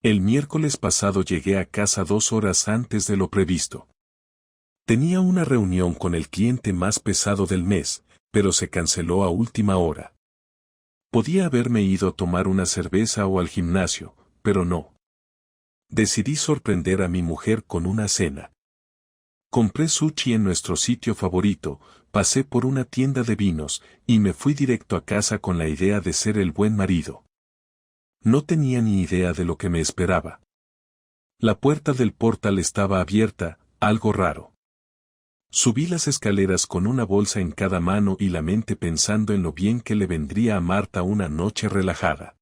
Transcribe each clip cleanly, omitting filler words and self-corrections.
El miércoles pasado llegué a casa 2 horas antes de lo previsto. Tenía una reunión con el cliente más pesado del mes, pero se canceló a última hora. Podía haberme ido a tomar una cerveza o al gimnasio, pero no. Decidí sorprender a mi mujer con una cena. Compré sushi en nuestro sitio favorito, pasé por una tienda de vinos, y me fui directo a casa con la idea de ser el buen marido. No tenía ni idea de lo que me esperaba. La puerta del portal estaba abierta, algo raro. Subí las escaleras con una bolsa en cada mano y la mente pensando en lo bien que le vendría a Marta una noche relajada.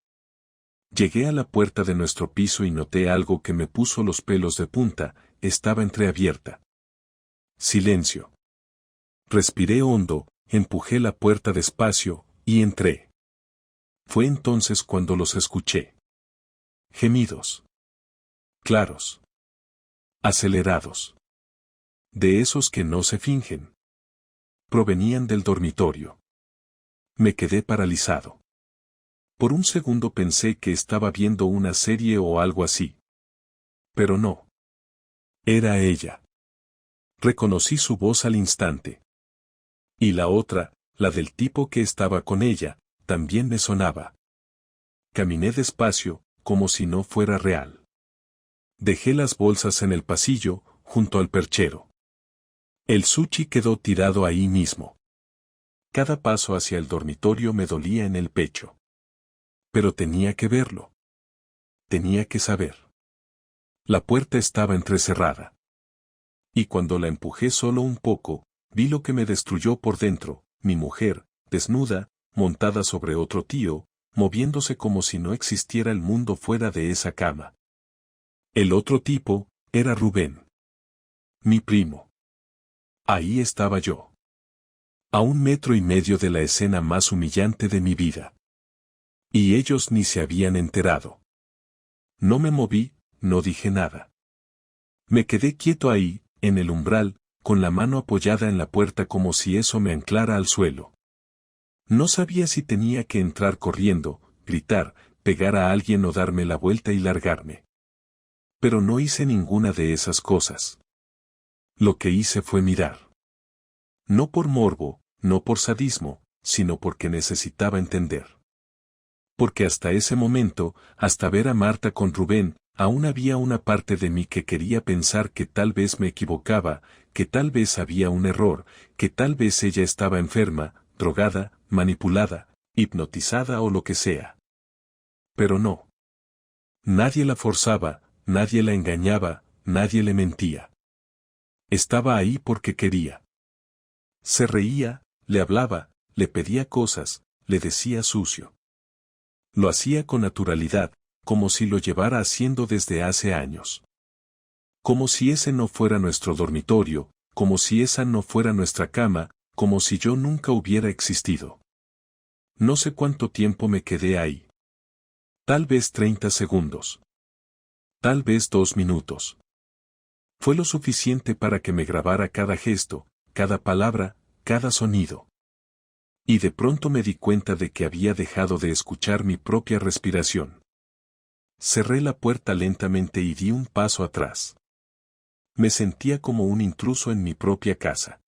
Llegué a la puerta de nuestro piso y noté algo que me puso los pelos de punta, estaba entreabierta. Silencio. Respiré hondo, empujé la puerta despacio, y entré. Fue entonces cuando los escuché. Gemidos. Claros. Acelerados. De esos que no se fingen. Provenían del dormitorio. Me quedé paralizado. Por un segundo pensé que estaba viendo una serie o algo así. Pero no. Era ella. Reconocí su voz al instante. Y la otra, la del tipo que estaba con ella, también me sonaba. Caminé despacio, como si no fuera real. Dejé las bolsas en el pasillo, junto al perchero. El sushi quedó tirado ahí mismo. Cada paso hacia el dormitorio me dolía en el pecho. Pero tenía que verlo. Tenía que saber. La puerta estaba entrecerrada. Y cuando la empujé solo un poco, vi lo que me destruyó por dentro, mi mujer, desnuda, montada sobre otro tío, moviéndose como si no existiera el mundo fuera de esa cama. El otro tipo, era Rubén. Mi primo. Ahí estaba yo. A 1,5 metros de la escena más humillante de mi vida. Y ellos ni se habían enterado. No me moví, no dije nada. Me quedé quieto ahí, en el umbral, con la mano apoyada en la puerta como si eso me anclara al suelo. No sabía si tenía que entrar corriendo, gritar, pegar a alguien o darme la vuelta y largarme. Pero no hice ninguna de esas cosas. Lo que hice fue mirar. No por morbo, no por sadismo, sino porque necesitaba entender. Porque hasta ese momento, hasta ver a Marta con Rubén, aún había una parte de mí que quería pensar que tal vez me equivocaba, que tal vez había un error, que tal vez ella estaba enferma, drogada, manipulada, hipnotizada o lo que sea. Pero no. Nadie la forzaba, nadie la engañaba, nadie le mentía. Estaba ahí porque quería. Se reía, le hablaba, le pedía cosas, le decía sucio. Lo hacía con naturalidad, como si lo llevara haciendo desde hace años. Como si ese no fuera nuestro dormitorio, como si esa no fuera nuestra cama, como si yo nunca hubiera existido. No sé cuánto tiempo me quedé ahí. Tal vez 30 segundos. Tal vez 2 minutos. Fue lo suficiente para que me grabara cada gesto, cada palabra, cada sonido. Y de pronto me di cuenta de que había dejado de escuchar mi propia respiración. Cerré la puerta lentamente y di un paso atrás. Me sentía como un intruso en mi propia casa.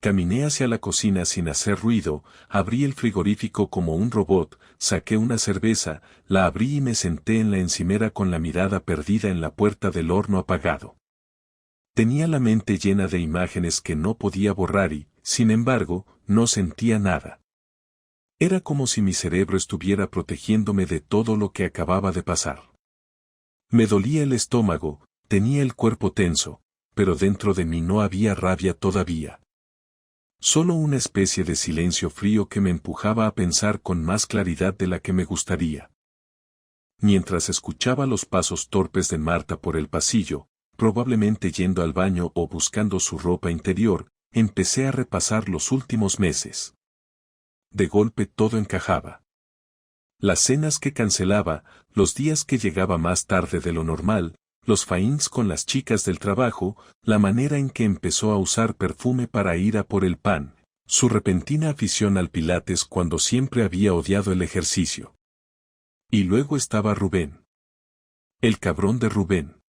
Caminé hacia la cocina sin hacer ruido, abrí el frigorífico como un robot, saqué una cerveza, la abrí y me senté en la encimera con la mirada perdida en la puerta del horno apagado. Tenía la mente llena de imágenes que no podía borrar y, sin embargo, no sentía nada. Era como si mi cerebro estuviera protegiéndome de todo lo que acababa de pasar. Me dolía el estómago, tenía el cuerpo tenso, pero dentro de mí no había rabia todavía. Solo una especie de silencio frío que me empujaba a pensar con más claridad de la que me gustaría. Mientras escuchaba los pasos torpes de Marta por el pasillo, probablemente yendo al baño o buscando su ropa interior, empecé a repasar los últimos meses. De golpe todo encajaba. Las cenas que cancelaba, los días que llegaba más tarde de lo normal, los faíns con las chicas del trabajo, la manera en que empezó a usar perfume para ir a por el pan, su repentina afición al pilates cuando siempre había odiado el ejercicio. Y luego estaba Rubén. El cabrón de Rubén.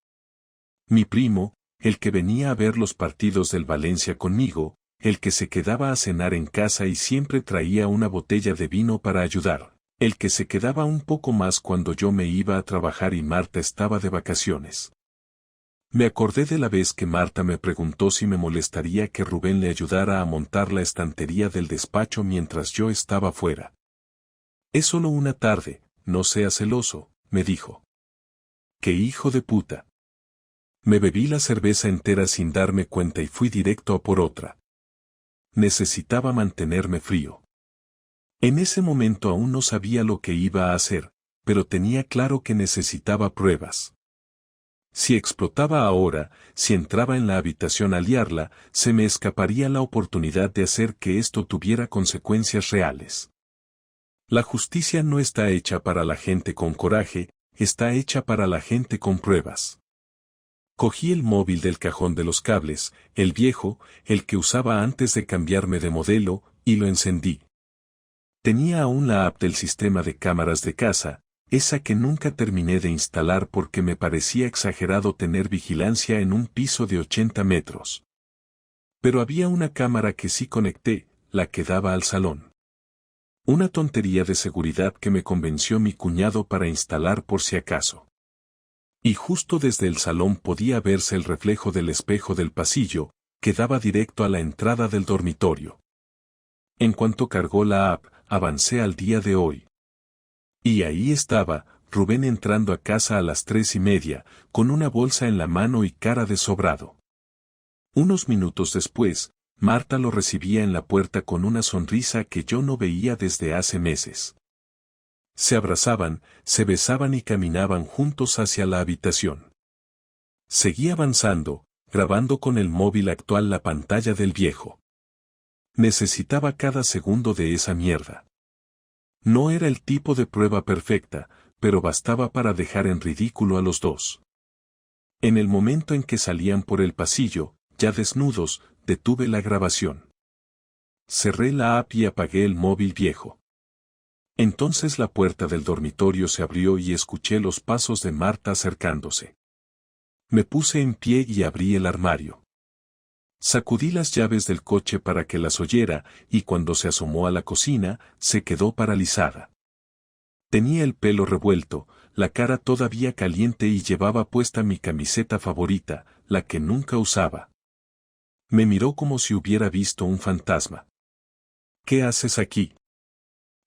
Mi primo, el que venía a ver los partidos del Valencia conmigo, el que se quedaba a cenar en casa y siempre traía una botella de vino para ayudar, el que se quedaba un poco más cuando yo me iba a trabajar y Marta estaba de vacaciones. Me acordé de la vez que Marta me preguntó si me molestaría que Rubén le ayudara a montar la estantería del despacho mientras yo estaba fuera. Es solo una tarde, no seas celoso, me dijo. ¡Qué hijo de puta! Me bebí la cerveza entera sin darme cuenta y fui directo a por otra. Necesitaba mantenerme frío. En ese momento aún no sabía lo que iba a hacer, pero tenía claro que necesitaba pruebas. Si explotaba ahora, si entraba en la habitación a liarla, se me escaparía la oportunidad de hacer que esto tuviera consecuencias reales. La justicia no está hecha para la gente con coraje, está hecha para la gente con pruebas. Cogí el móvil del cajón de los cables, el viejo, el que usaba antes de cambiarme de modelo, y lo encendí. Tenía aún la app del sistema de cámaras de casa, esa que nunca terminé de instalar porque me parecía exagerado tener vigilancia en un piso de 80 metros. Pero había una cámara que sí conecté, la que daba al salón. Una tontería de seguridad que me convenció mi cuñado para instalar por si acaso. Y justo desde el salón podía verse el reflejo del espejo del pasillo, que daba directo a la entrada del dormitorio. En cuanto cargó la app, avancé al día de hoy. Y ahí estaba, Rubén entrando a casa a las 3:30, con una bolsa en la mano y cara de sobrado. Unos minutos después, Marta lo recibía en la puerta con una sonrisa que yo no veía desde hace meses. Se abrazaban, se besaban y caminaban juntos hacia la habitación. Seguí avanzando, grabando con el móvil actual la pantalla del viejo. Necesitaba cada segundo de esa mierda. No era el tipo de prueba perfecta, pero bastaba para dejar en ridículo a los dos. En el momento en que salían por el pasillo, ya desnudos, detuve la grabación. Cerré la app y apagué el móvil viejo. Entonces la puerta del dormitorio se abrió y escuché los pasos de Marta acercándose. Me puse en pie y abrí el armario. Sacudí las llaves del coche para que las oyera, y cuando se asomó a la cocina, se quedó paralizada. Tenía el pelo revuelto, la cara todavía caliente y llevaba puesta mi camiseta favorita, la que nunca usaba. Me miró como si hubiera visto un fantasma. ¿Qué haces aquí?,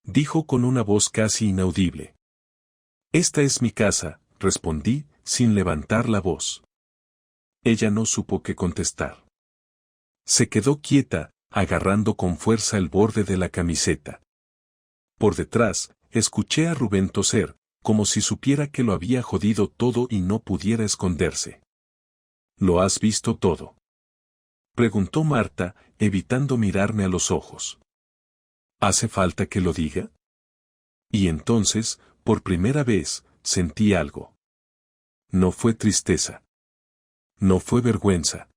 dijo con una voz casi inaudible. Esta es mi casa, respondí, sin levantar la voz. Ella no supo qué contestar. Se quedó quieta, agarrando con fuerza el borde de la camiseta. Por detrás, escuché a Rubén toser, como si supiera que lo había jodido todo y no pudiera esconderse. ¿Lo has visto todo?, preguntó Marta, evitando mirarme a los ojos. ¿Hace falta que lo diga? Y entonces, por primera vez, sentí algo. No fue tristeza. No fue vergüenza.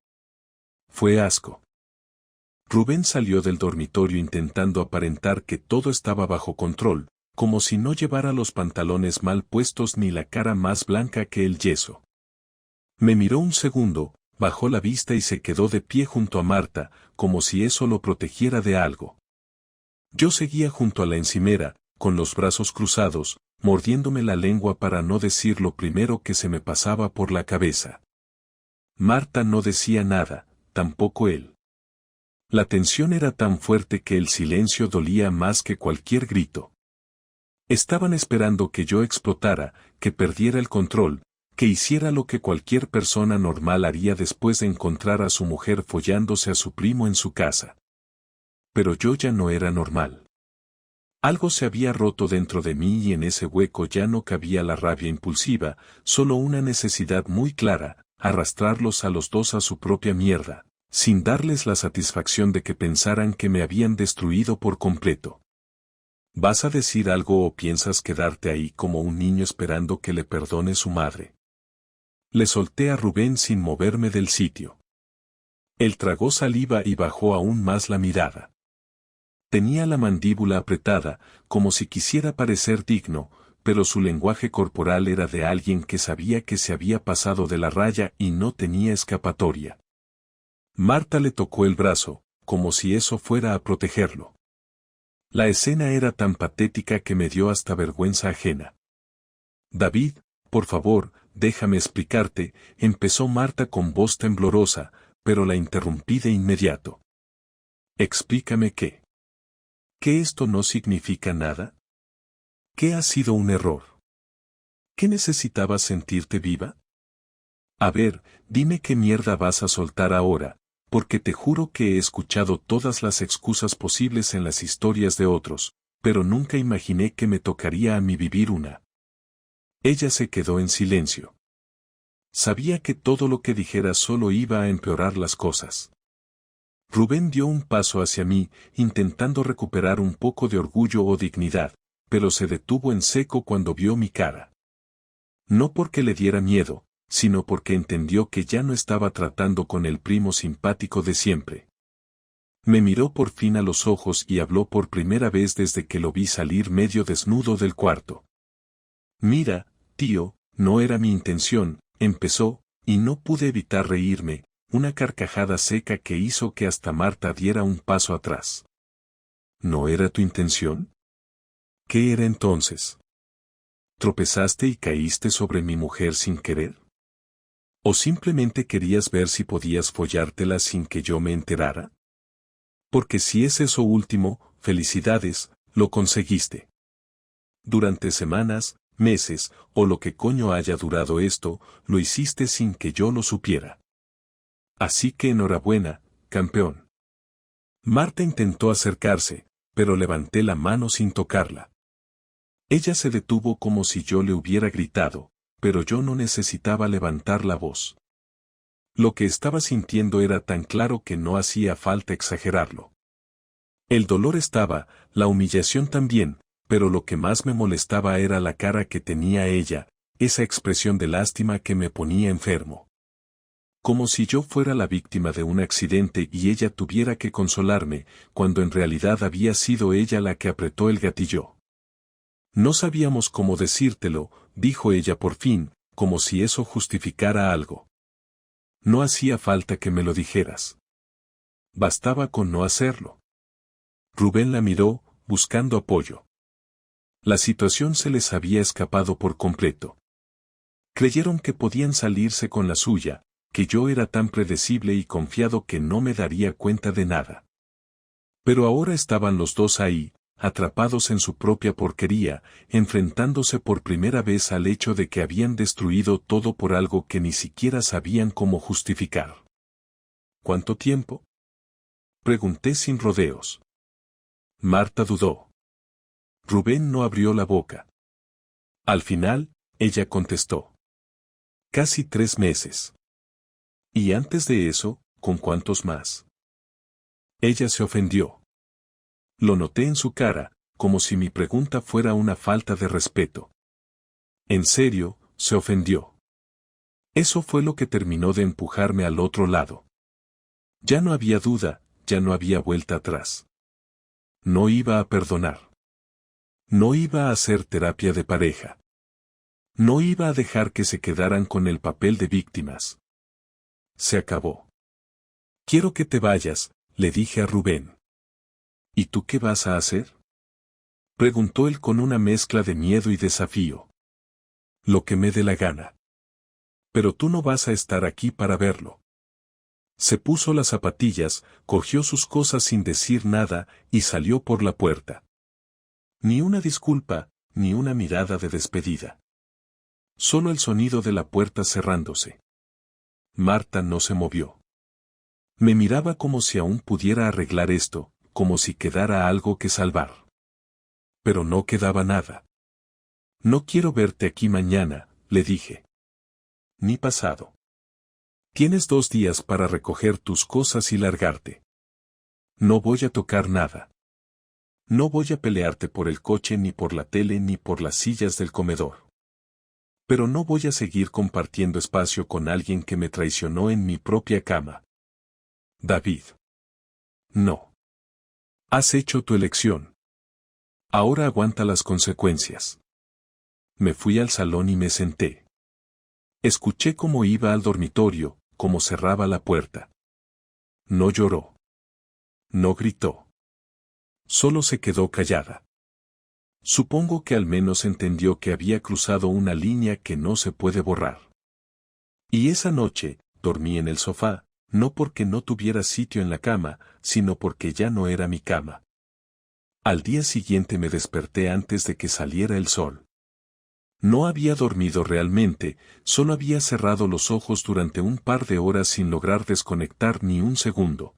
Fue asco. Rubén salió del dormitorio intentando aparentar que todo estaba bajo control, como si no llevara los pantalones mal puestos ni la cara más blanca que el yeso. Me miró un segundo, bajó la vista y se quedó de pie junto a Marta, como si eso lo protegiera de algo. Yo seguía junto a la encimera, con los brazos cruzados, mordiéndome la lengua para no decir lo primero que se me pasaba por la cabeza. Marta no decía nada, tampoco él. La tensión era tan fuerte que el silencio dolía más que cualquier grito. Estaban esperando que yo explotara, que perdiera el control, que hiciera lo que cualquier persona normal haría después de encontrar a su mujer follándose a su primo en su casa. Pero yo ya no era normal. Algo se había roto dentro de mí y en ese hueco ya no cabía la rabia impulsiva, solo una necesidad muy clara, arrastrarlos a los dos a su propia mierda, sin darles la satisfacción de que pensaran que me habían destruido por completo. ¿Vas a decir algo o piensas quedarte ahí como un niño esperando que le perdone su madre? Le solté a Rubén sin moverme del sitio. Él tragó saliva y bajó aún más la mirada. Tenía la mandíbula apretada, como si quisiera parecer digno, pero su lenguaje corporal era de alguien que sabía que se había pasado de la raya y no tenía escapatoria. Marta le tocó el brazo, como si eso fuera a protegerlo. La escena era tan patética que me dio hasta vergüenza ajena. David, por favor, déjame explicarte, empezó Marta con voz temblorosa, pero la interrumpí de inmediato. Explícame qué. ¿Que esto no significa nada? ¿Qué ha sido un error? ¿Qué necesitabas sentirte viva? A ver, dime qué mierda vas a soltar ahora, porque te juro que he escuchado todas las excusas posibles en las historias de otros, pero nunca imaginé que me tocaría a mí vivir una. Ella se quedó en silencio. Sabía que todo lo que dijera solo iba a empeorar las cosas. Rubén dio un paso hacia mí, intentando recuperar un poco de orgullo o dignidad, pero se detuvo en seco cuando vio mi cara. No porque le diera miedo, sino porque entendió que ya no estaba tratando con el primo simpático de siempre. Me miró por fin a los ojos y habló por primera vez desde que lo vi salir medio desnudo del cuarto. Mira, tío, no era mi intención, empezó, y no pude evitar reírme, una carcajada seca que hizo que hasta Marta diera un paso atrás. ¿No era tu intención? ¿Qué era entonces? ¿Tropezaste y caíste sobre mi mujer sin querer? ¿O simplemente querías ver si podías follártela sin que yo me enterara? Porque si es eso último, felicidades, lo conseguiste. Durante semanas, meses, o lo que coño haya durado esto, lo hiciste sin que yo lo supiera. Así que enhorabuena, campeón. Marta intentó acercarse, pero levanté la mano sin tocarla. Ella se detuvo como si yo le hubiera gritado, pero yo no necesitaba levantar la voz. Lo que estaba sintiendo era tan claro que no hacía falta exagerarlo. El dolor estaba, la humillación también, pero lo que más me molestaba era la cara que tenía ella, esa expresión de lástima que me ponía enfermo. Como si yo fuera la víctima de un accidente y ella tuviera que consolarme, cuando en realidad había sido ella la que apretó el gatillo. No sabíamos cómo decírtelo, dijo ella por fin, como si eso justificara algo. No hacía falta que me lo dijeras. Bastaba con no hacerlo. Rubén la miró, buscando apoyo. La situación se les había escapado por completo. Creyeron que podían salirse con la suya, que yo era tan predecible y confiado que no me daría cuenta de nada. Pero ahora estaban los dos ahí, atrapados en su propia porquería, enfrentándose por primera vez al hecho de que habían destruido todo por algo que ni siquiera sabían cómo justificar. ¿Cuánto tiempo? Pregunté sin rodeos. Marta dudó. Rubén no abrió la boca. Al final, ella contestó. Casi 3 meses. Y antes de eso, ¿con cuántos más? Ella se ofendió. Lo noté en su cara, como si mi pregunta fuera una falta de respeto. En serio, se ofendió. Eso fue lo que terminó de empujarme al otro lado. Ya no había duda, ya no había vuelta atrás. No iba a perdonar. No iba a hacer terapia de pareja. No iba a dejar que se quedaran con el papel de víctimas. Se acabó. Quiero que te vayas, le dije a Rubén. ¿Y tú qué vas a hacer? Preguntó él con una mezcla de miedo y desafío. Lo que me dé la gana. Pero tú no vas a estar aquí para verlo. Se puso las zapatillas, cogió sus cosas sin decir nada y salió por la puerta. Ni una disculpa, ni una mirada de despedida. Solo el sonido de la puerta cerrándose. Marta no se movió. Me miraba como si aún pudiera arreglar esto, como si quedara algo que salvar. Pero no quedaba nada. No quiero verte aquí mañana, le dije. Ni pasado. Tienes 2 días para recoger tus cosas y largarte. No voy a tocar nada. No voy a pelearte por el coche ni por la tele ni por las sillas del comedor. Pero no voy a seguir compartiendo espacio con alguien que me traicionó en mi propia cama. David. No. Has hecho tu elección. Ahora aguanta las consecuencias. Me fui al salón y me senté. Escuché cómo iba al dormitorio, cómo cerraba la puerta. No lloró. No gritó. Solo se quedó callada. Supongo que al menos entendió que había cruzado una línea que no se puede borrar. Y esa noche, dormí en el sofá, no porque no tuviera sitio en la cama, sino porque ya no era mi cama. Al día siguiente me desperté antes de que saliera el sol. No había dormido realmente, solo había cerrado los ojos durante un par de horas sin lograr desconectar ni un segundo.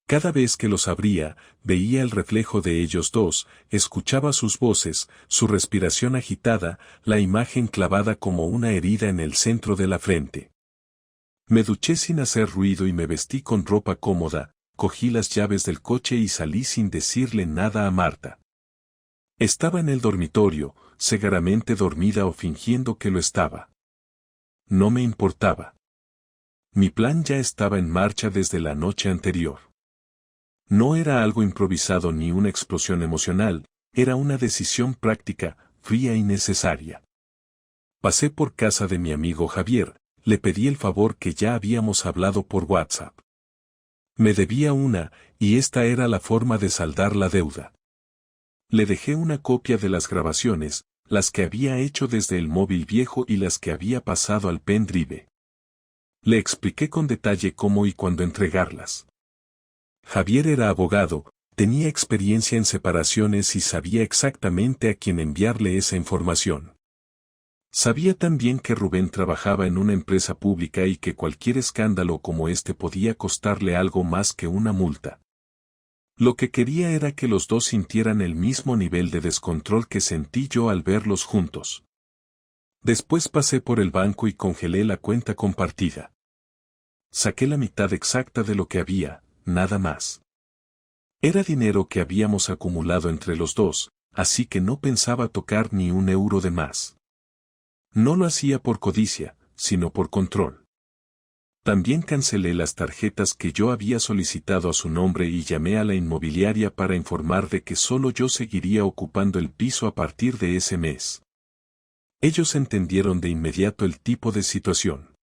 Cada vez que los abría, veía el reflejo de ellos dos, escuchaba sus voces, su respiración agitada, la imagen clavada como una herida en el centro de la frente. Me duché sin hacer ruido y me vestí con ropa cómoda, cogí las llaves del coche y salí sin decirle nada a Marta. Estaba en el dormitorio, cegaramente dormida o fingiendo que lo estaba. No me importaba. Mi plan ya estaba en marcha desde la noche anterior. No era algo improvisado ni una explosión emocional, era una decisión práctica, fría y necesaria. Pasé por casa de mi amigo Javier, le pedí el favor que ya habíamos hablado por WhatsApp. Me debía una, y esta era la forma de saldar la deuda. Le dejé una copia de las grabaciones, las que había hecho desde el móvil viejo y las que había pasado al pendrive. Le expliqué con detalle cómo y cuándo entregarlas. Javier era abogado, tenía experiencia en separaciones y sabía exactamente a quién enviarle esa información. Sabía también que Rubén trabajaba en una empresa pública y que cualquier escándalo como este podía costarle algo más que una multa. Lo que quería era que los dos sintieran el mismo nivel de descontrol que sentí yo al verlos juntos. Después pasé por el banco y congelé la cuenta compartida. Saqué la mitad exacta de lo que había, nada más. Era dinero que habíamos acumulado entre los dos, así que no pensaba tocar ni un euro de más. No lo hacía por codicia, sino por control. También cancelé las tarjetas que yo había solicitado a su nombre y llamé a la inmobiliaria para informar de que solo yo seguiría ocupando el piso a partir de ese mes. Ellos entendieron de inmediato el tipo de situación.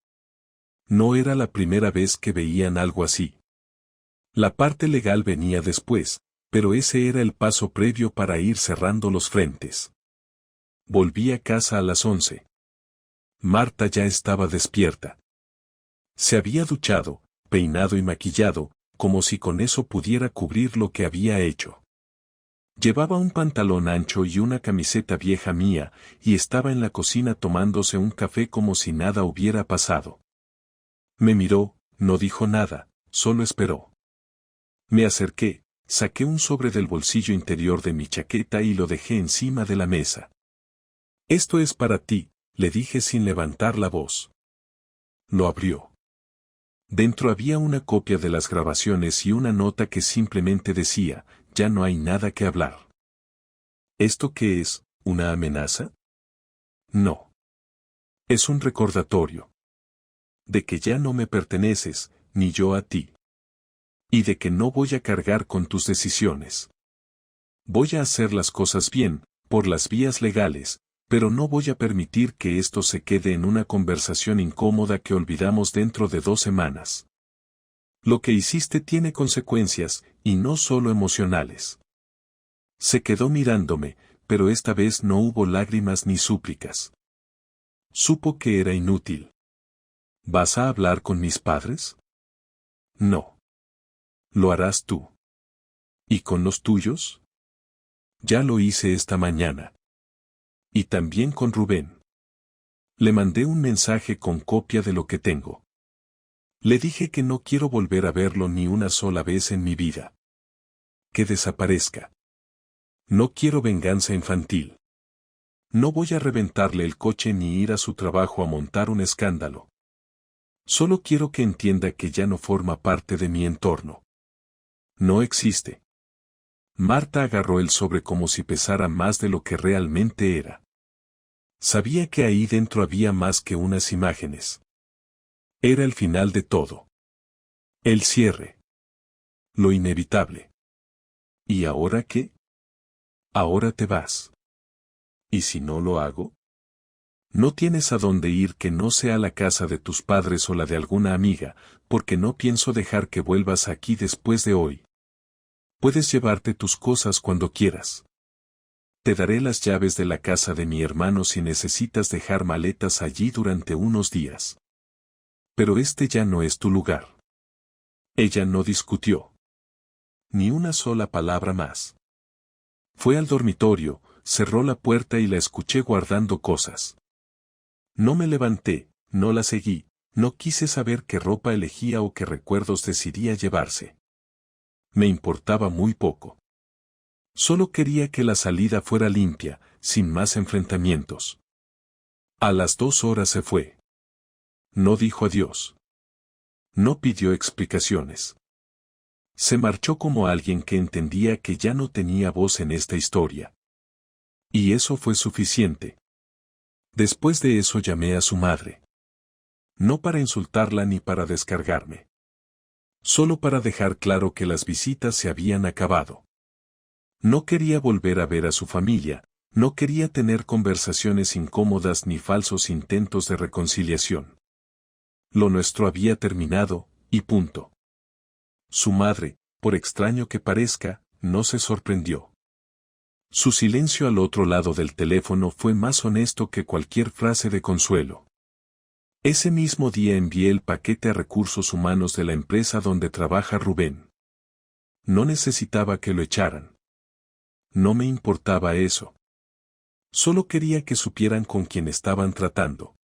No era la primera vez que veían algo así. La parte legal venía después, pero ese era el paso previo para ir cerrando los frentes. Volví a casa a las 11. Marta ya estaba despierta. Se había duchado, peinado y maquillado, como si con eso pudiera cubrir lo que había hecho. Llevaba un pantalón ancho y una camiseta vieja mía, y estaba en la cocina tomándose un café como si nada hubiera pasado. Me miró, no dijo nada, solo esperó. Me acerqué, saqué un sobre del bolsillo interior de mi chaqueta y lo dejé encima de la mesa. Esto es para ti, le dije sin levantar la voz. Lo abrió. Dentro había una copia de las grabaciones y una nota que simplemente decía, ya no hay nada que hablar. ¿Esto qué es, una amenaza? No. Es un recordatorio. De que ya no me perteneces, ni yo a ti. Y de que no voy a cargar con tus decisiones. Voy a hacer las cosas bien, por las vías legales, pero no voy a permitir que esto se quede en una conversación incómoda que olvidamos dentro de 2 semanas. Lo que hiciste tiene consecuencias, y no solo emocionales. Se quedó mirándome, pero esta vez no hubo lágrimas ni súplicas. Supo que era inútil. ¿Vas a hablar con mis padres? No. Lo harás tú. ¿Y con los tuyos? Ya lo hice esta mañana. Y también con Rubén. Le mandé un mensaje con copia de lo que tengo. Le dije que no quiero volver a verlo ni una sola vez en mi vida. Que desaparezca. No quiero venganza infantil. No voy a reventarle el coche ni ir a su trabajo a montar un escándalo. Solo quiero que entienda que ya no forma parte de mi entorno. No existe. Marta agarró el sobre como si pesara más de lo que realmente era. Sabía que ahí dentro había más que unas imágenes. Era el final de todo. El cierre. Lo inevitable. ¿Y ahora qué? Ahora te vas. ¿Y si no lo hago? No tienes a dónde ir que no sea la casa de tus padres o la de alguna amiga, porque no pienso dejar que vuelvas aquí después de hoy. Puedes llevarte tus cosas cuando quieras. Te daré las llaves de la casa de mi hermano si necesitas dejar maletas allí durante unos días. Pero este ya no es tu lugar. Ella no discutió. Ni una sola palabra más. Fue al dormitorio, cerró la puerta y la escuché guardando cosas. No me levanté, no la seguí, no quise saber qué ropa elegía o qué recuerdos decidía llevarse. Me importaba muy poco. Solo quería que la salida fuera limpia, sin más enfrentamientos. A las 2 horas se fue. No dijo adiós. No pidió explicaciones. Se marchó como alguien que entendía que ya no tenía voz en esta historia. Y eso fue suficiente. Después de eso llamé a su madre. No para insultarla ni para descargarme. Solo para dejar claro que las visitas se habían acabado. No quería volver a ver a su familia, no quería tener conversaciones incómodas ni falsos intentos de reconciliación. Lo nuestro había terminado, y punto. Su madre, por extraño que parezca, no se sorprendió. Su silencio al otro lado del teléfono fue más honesto que cualquier frase de consuelo. Ese mismo día envié el paquete a recursos humanos de la empresa donde trabaja Rubén. No necesitaba que lo echaran. No me importaba eso. Solo quería que supieran con quién estaban tratando.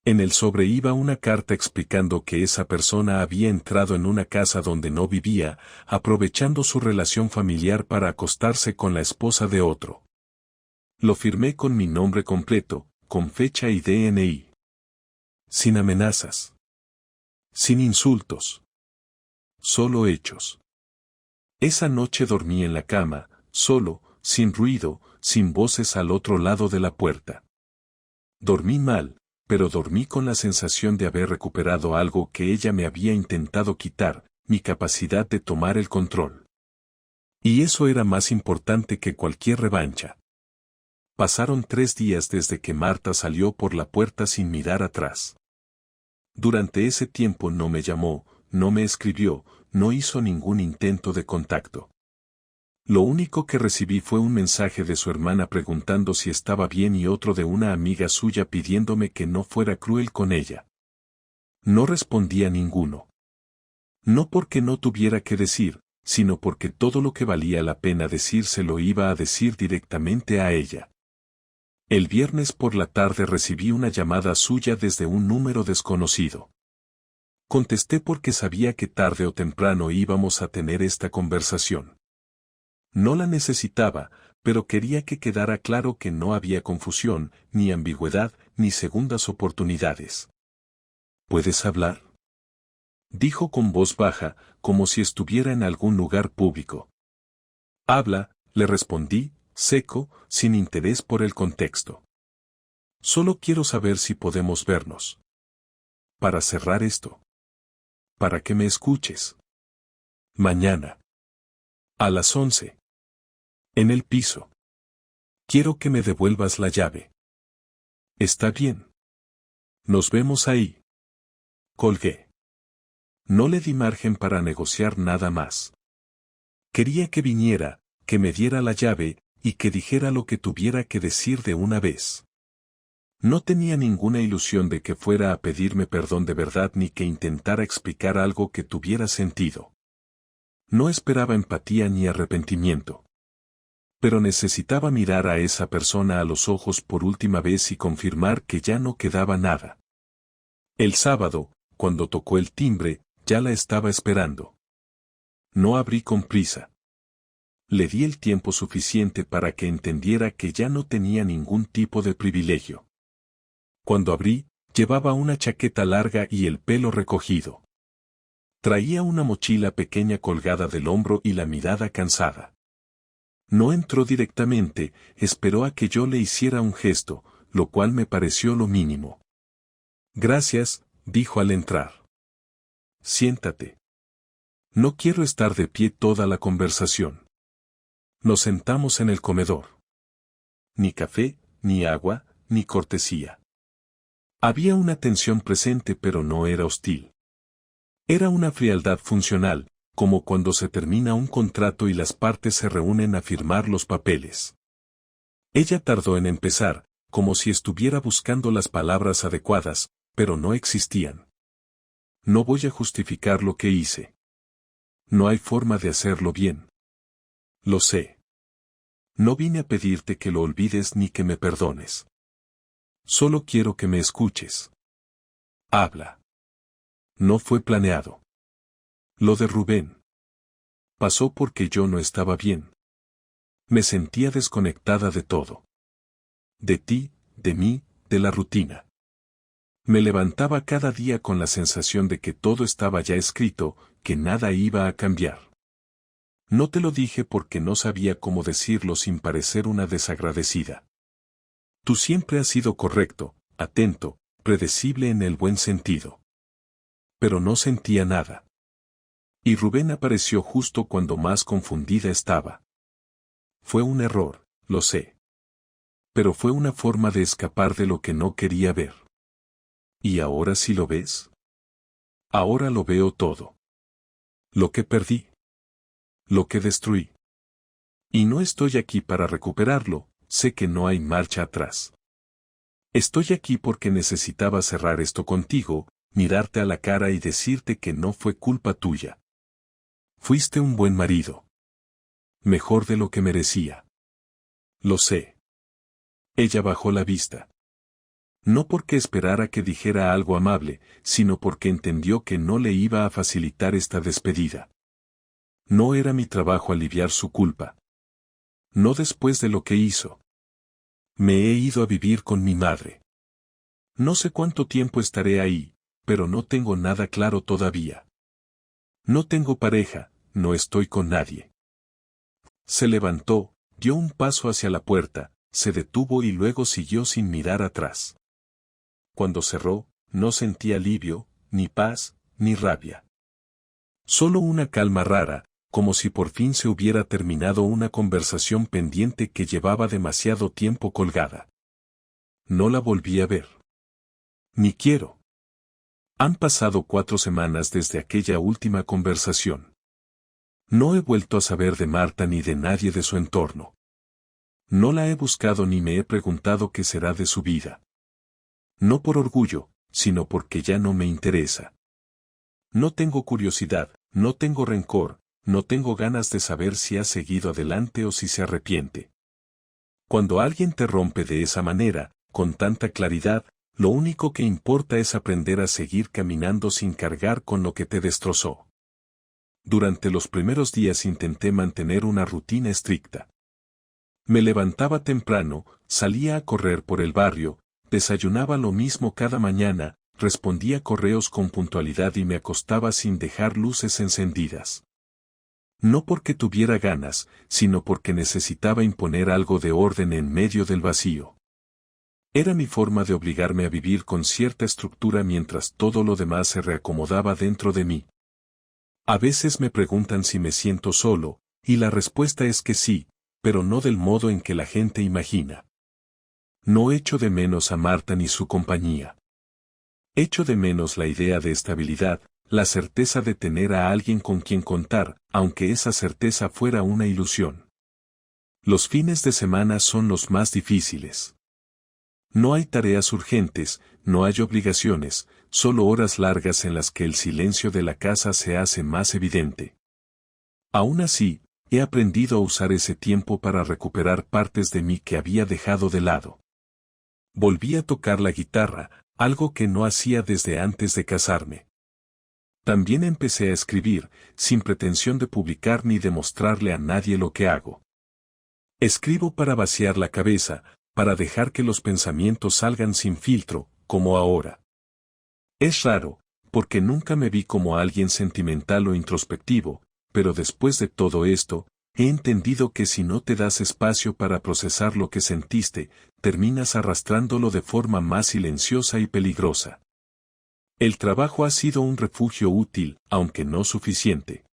En el sobre iba una carta explicando que esa persona había entrado en una casa donde no vivía, aprovechando su relación familiar para acostarse con la esposa de otro. Lo firmé con mi nombre completo, con fecha y DNI. Sin amenazas. Sin insultos. Solo hechos. Esa noche dormí en la cama, solo, sin ruido, sin voces al otro lado de la puerta. Dormí mal, pero dormí con la sensación de haber recuperado algo que ella me había intentado quitar, mi capacidad de tomar el control. Y eso era más importante que cualquier revancha. Pasaron 3 días desde que Marta salió por la puerta sin mirar atrás. Durante ese tiempo no me llamó, no me escribió, no hizo ningún intento de contacto. Lo único que recibí fue un mensaje de su hermana preguntando si estaba bien y otro de una amiga suya pidiéndome que no fuera cruel con ella. No respondí a ninguno. No porque no tuviera que decir, sino porque todo lo que valía la pena decir se lo iba a decir directamente a ella. El viernes por la tarde recibí una llamada suya desde un número desconocido. Contesté porque sabía que tarde o temprano íbamos a tener esta conversación. No la necesitaba, pero quería que quedara claro que no había confusión, ni ambigüedad, ni segundas oportunidades. ¿Puedes hablar?, dijo con voz baja, como si estuviera en algún lugar público. Habla, le respondí, seco, sin interés por el contexto. Solo quiero saber si podemos vernos. Para cerrar esto. Para que me escuches. Mañana. A las 11. En el piso. Quiero que me devuelvas la llave. Está bien. Nos vemos ahí. Colgué. No le di margen para negociar nada más. Quería que viniera, que me diera la llave, y que dijera lo que tuviera que decir de una vez. No tenía ninguna ilusión de que fuera a pedirme perdón de verdad ni que intentara explicar algo que tuviera sentido. No esperaba empatía ni arrepentimiento. Pero necesitaba mirar a esa persona a los ojos por última vez y confirmar que ya no quedaba nada. El sábado, cuando tocó el timbre, ya la estaba esperando. No abrí con prisa. Le di el tiempo suficiente para que entendiera que ya no tenía ningún tipo de privilegio. Cuando abrí, llevaba una chaqueta larga y el pelo recogido. Traía una mochila pequeña colgada del hombro y la mirada cansada. No entró directamente, esperó a que yo le hiciera un gesto, lo cual me pareció lo mínimo. Gracias, dijo al entrar. Siéntate. No quiero estar de pie toda la conversación. Nos sentamos en el comedor. Ni café, ni agua, ni cortesía. Había una tensión presente pero no era hostil. Era una frialdad funcional, como cuando se termina un contrato y las partes se reúnen a firmar los papeles. Ella tardó en empezar, como si estuviera buscando las palabras adecuadas, pero no existían. No voy a justificar lo que hice. No hay forma de hacerlo bien. Lo sé. No vine a pedirte que lo olvides ni que me perdones. Solo quiero que me escuches. Habla. No fue planeado. Lo de Rubén. Pasó porque yo no estaba bien. Me sentía desconectada de todo. De ti, de mí, de la rutina. Me levantaba cada día con la sensación de que todo estaba ya escrito, que nada iba a cambiar. No te lo dije porque no sabía cómo decirlo sin parecer una desagradecida. Tú siempre has sido correcto, atento, predecible en el buen sentido. Pero no sentía nada. Y Rubén apareció justo cuando más confundida estaba. Fue un error, lo sé. Pero fue una forma de escapar de lo que no quería ver. ¿Y ahora sí lo ves? Ahora lo veo todo. Lo que perdí. Lo que destruí. Y no estoy aquí para recuperarlo, sé que no hay marcha atrás. Estoy aquí porque necesitaba cerrar esto contigo, mirarte a la cara y decirte que no fue culpa tuya. Fuiste un buen marido. Mejor de lo que merecía. Lo sé. Ella bajó la vista. No porque esperara que dijera algo amable, sino porque entendió que no le iba a facilitar esta despedida. No era mi trabajo aliviar su culpa. No después de lo que hizo. Me he ido a vivir con mi madre. No sé cuánto tiempo estaré ahí, pero no tengo nada claro todavía. No tengo pareja, no estoy con nadie. Se levantó, dio un paso hacia la puerta, se detuvo y luego siguió sin mirar atrás. Cuando cerró, no sentí alivio, ni paz, ni rabia. Solo una calma rara, como si por fin se hubiera terminado una conversación pendiente que llevaba demasiado tiempo colgada. No la volví a ver. Ni quiero. Han pasado 4 semanas desde aquella última conversación. No he vuelto a saber de Marta ni de nadie de su entorno. No la he buscado ni me he preguntado qué será de su vida. No por orgullo, sino porque ya no me interesa. No tengo curiosidad, no tengo rencor, no tengo ganas de saber si ha seguido adelante o si se arrepiente. Cuando alguien te rompe de esa manera, con tanta claridad, lo único que importa es aprender a seguir caminando sin cargar con lo que te destrozó. Durante los primeros días intenté mantener una rutina estricta. Me levantaba temprano, salía a correr por el barrio, desayunaba lo mismo cada mañana, respondía correos con puntualidad y me acostaba sin dejar luces encendidas. No porque tuviera ganas, sino porque necesitaba imponer algo de orden en medio del vacío. Era mi forma de obligarme a vivir con cierta estructura mientras todo lo demás se reacomodaba dentro de mí. A veces me preguntan si me siento solo, y la respuesta es que sí, pero no del modo en que la gente imagina. No echo de menos a Marta ni su compañía. Echo de menos la idea de estabilidad, la certeza de tener a alguien con quien contar, aunque esa certeza fuera una ilusión. Los fines de semana son los más difíciles. No hay tareas urgentes, no hay obligaciones, solo horas largas en las que el silencio de la casa se hace más evidente. Aún así, he aprendido a usar ese tiempo para recuperar partes de mí que había dejado de lado. Volví a tocar la guitarra, algo que no hacía desde antes de casarme. También empecé a escribir, sin pretensión de publicar ni de mostrarle a nadie lo que hago. Escribo para vaciar la cabeza, para dejar que los pensamientos salgan sin filtro, como ahora. Es raro, porque nunca me vi como alguien sentimental o introspectivo, pero después de todo esto, he entendido que si no te das espacio para procesar lo que sentiste, terminas arrastrándolo de forma más silenciosa y peligrosa. El trabajo ha sido un refugio útil, aunque no suficiente.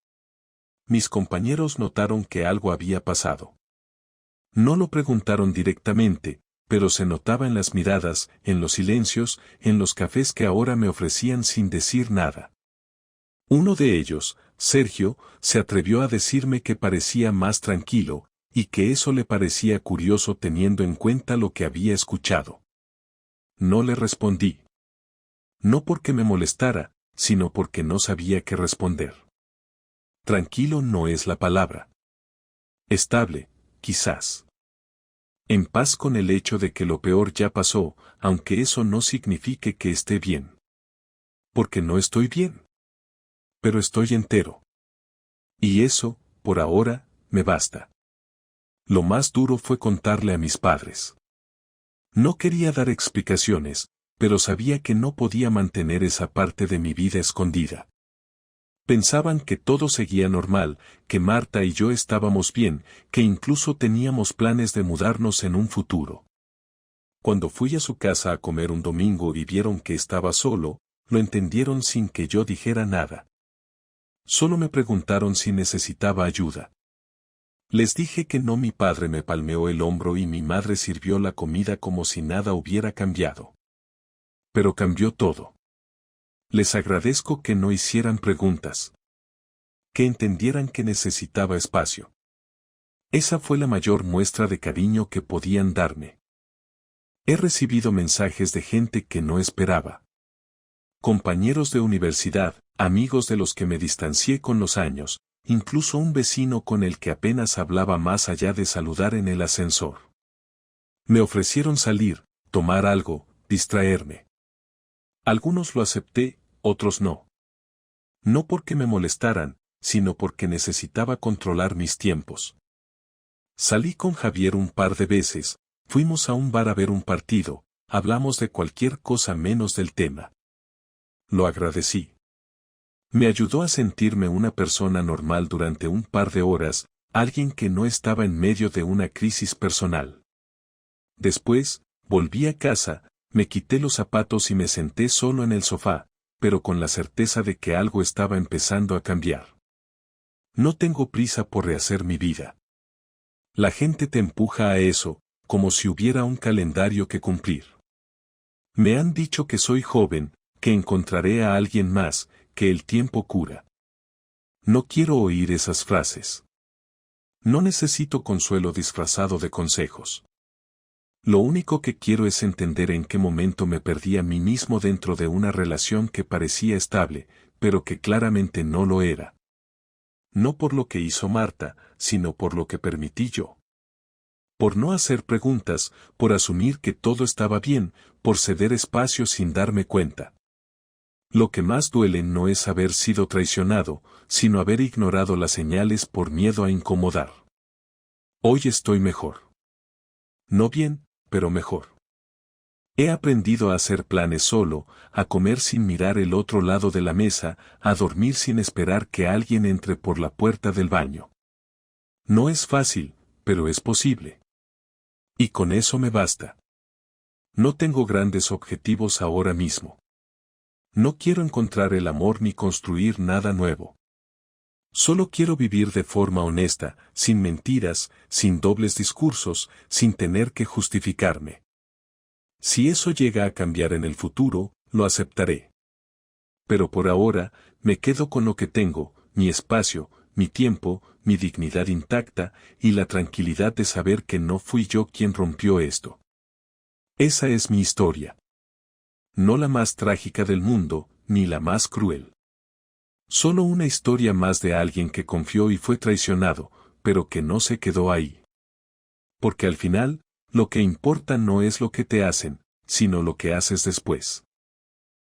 Mis compañeros notaron que algo había pasado. No lo preguntaron directamente, pero se notaba en las miradas, en los silencios, en los cafés que ahora me ofrecían sin decir nada. Uno de ellos, Sergio, se atrevió a decirme que parecía más tranquilo, y que eso le parecía curioso teniendo en cuenta lo que había escuchado. No le respondí. No porque me molestara, sino porque no sabía qué responder. Tranquilo no es la palabra. Estable, quizás. En paz con el hecho de que lo peor ya pasó, aunque eso no signifique que esté bien. Porque no estoy bien. Pero estoy entero. Y eso, por ahora, me basta. Lo más duro fue contarle a mis padres. No quería dar explicaciones, pero sabía que no podía mantener esa parte de mi vida escondida. Pensaban que todo seguía normal, que Marta y yo estábamos bien, que incluso teníamos planes de mudarnos en un futuro. Cuando fui a su casa a comer un domingo y vieron que estaba solo, lo entendieron sin que yo dijera nada. Solo me preguntaron si necesitaba ayuda. Les dije que no. Mi padre me palmeó el hombro y mi madre sirvió la comida como si nada hubiera cambiado. Pero cambió todo. Les agradezco que no hicieran preguntas. Que entendieran que necesitaba espacio. Esa fue la mayor muestra de cariño que podían darme. He recibido mensajes de gente que no esperaba. Compañeros de universidad, amigos de los que me distancié con los años, incluso un vecino con el que apenas hablaba más allá de saludar en el ascensor. Me ofrecieron salir, tomar algo, distraerme. Algunos lo acepté, otros no. No porque me molestaran, sino porque necesitaba controlar mis tiempos. Salí con Javier un par de veces, fuimos a un bar a ver un partido, hablamos de cualquier cosa menos del tema. Lo agradecí. Me ayudó a sentirme una persona normal durante un par de horas, alguien que no estaba en medio de una crisis personal. Después, volví a casa, me quité los zapatos y me senté solo en el sofá, pero con la certeza de que algo estaba empezando a cambiar. No tengo prisa por rehacer mi vida. La gente te empuja a eso, como si hubiera un calendario que cumplir. Me han dicho que soy joven, que encontraré a alguien más, que el tiempo cura. No quiero oír esas frases. No necesito consuelo disfrazado de consejos. Lo único que quiero es entender en qué momento me perdí a mí mismo dentro de una relación que parecía estable, pero que claramente no lo era. No por lo que hizo Marta, sino por lo que permití yo. Por no hacer preguntas, por asumir que todo estaba bien, por ceder espacio sin darme cuenta. Lo que más duele no es haber sido traicionado, sino haber ignorado las señales por miedo a incomodar. Hoy estoy mejor. No bien, pero mejor. He aprendido a hacer planes solo, a comer sin mirar el otro lado de la mesa, a dormir sin esperar que alguien entre por la puerta del baño. No es fácil, pero es posible. Y con eso me basta. No tengo grandes objetivos ahora mismo. No quiero encontrar el amor ni construir nada nuevo. Solo quiero vivir de forma honesta, sin mentiras, sin dobles discursos, sin tener que justificarme. Si eso llega a cambiar en el futuro, lo aceptaré. Pero por ahora, me quedo con lo que tengo, mi espacio, mi tiempo, mi dignidad intacta, y la tranquilidad de saber que no fui yo quien rompió esto. Esa es mi historia. No la más trágica del mundo, ni la más cruel. Solo una historia más de alguien que confió y fue traicionado, pero que no se quedó ahí. Porque al final, lo que importa no es lo que te hacen, sino lo que haces después.